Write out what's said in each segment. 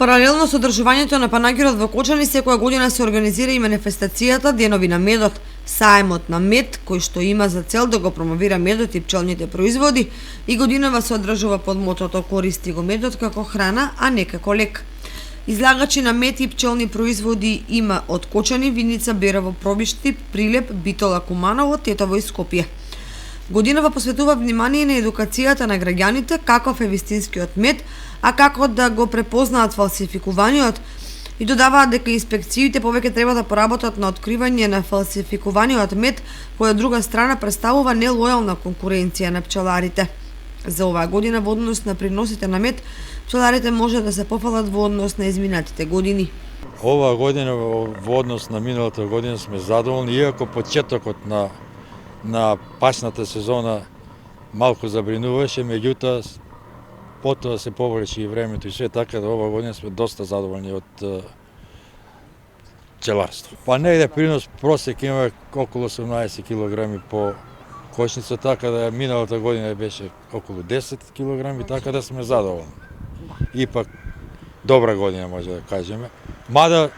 Паралелно со одржувањето на панагирот во Кочани, секоја година се организира и манифестацијата Денови на медот, саемот на мед, кој што има за цел да го промовира медот и пчелните производи, и годинава се одржува под мотото "Користи го медот како храна, а не како лек". Излагачи на мед и пчелни производи има од Кочани, Виница, Берово, Пробишти, Прилеп, Битола, Куманово, Тетово и Скопје. Годинава посветува внимание на едукацијата на граѓаните каков е вистинскиот мед, а како да го препознаат фалсификуваниот, и додаваат дека инспекциите повеќе треба да поработат на откривање на фалсификуваниот мед, кој од друга страна представува нелојална конкуренција на пчеларите. За оваа година во однос на приносите на мед, пчеларите може да се пофалат во однос на изминатите години. Оваа година во однос на миналата година сме задоволни, иако почетокот на пасната сезона малку забринуваше, меѓутоа потоа се поволеше и времето и све, така да оваа година сме доста задоволни од пчеларство. Па негде принос просек има околу 18 килограми по кошница, така да миналата година беше околу 10 килограми, така да сме задоволни. Ипак добра година може да кажеме. Мада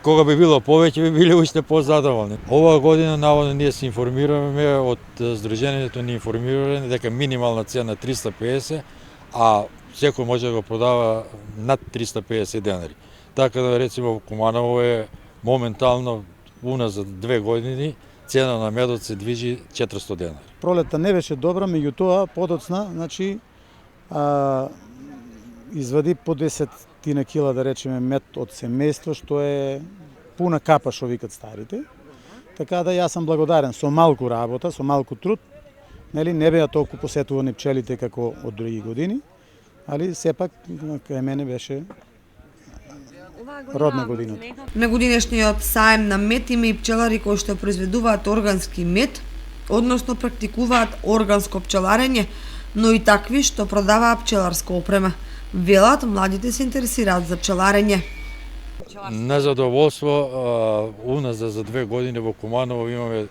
кога би било повеќе, би биле уште позадоволни. Оваа година наводно ние се информираме од Сдруженијето ни информираме дека минимална цена 350, а секој може да го продава над 350 денари. Така да рецимо во Куманово е моментално уназад 2 години цена на медот се движи 400 денари. Пролетта не беше добра, меѓутоа подоцна, значи извади по 10 кила, да речеме, мед од семејство, што е пуна капа, што викат старите. Така да јас сум благодарен со малку работа, со малку труд. Нели не беа толку посетувани пчелите како од други години, али сепак кај мене беше родна година. На годинешниот саем на мед има и пчелари кои што произведуваат органски мед, односно практикуваат органско пчеларење, но и такви што продаваат пчеларска опрема. Велат, младите се интересираат за пчеларење. На задоволство, уназад за 2 години во Куманово имаме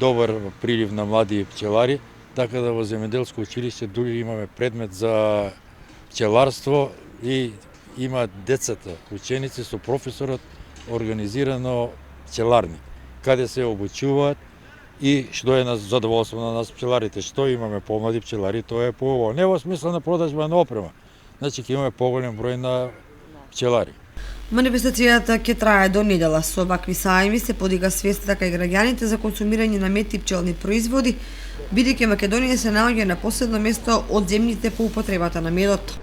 добар прилив на млади пчелари, така да во земјоделско училиште дури имаме предмет за пчеларство и има децата, ученици со професорот организирано пчеларни, каде се обучуваат и што е на задоволство на нас пчеларите, што имаме помлади пчелари, тоа е поубаво. Не во смисла на продажба на опрема, значи ќе имаме поголем број на пчелари. Манифестацијата ќе трае до недела. Со вакви саеми се подига свеста кај граѓаните за консумирање на мед и пчелни производи, бидејќи Македонија се наоѓа на последно место од земјите по употребата на медот.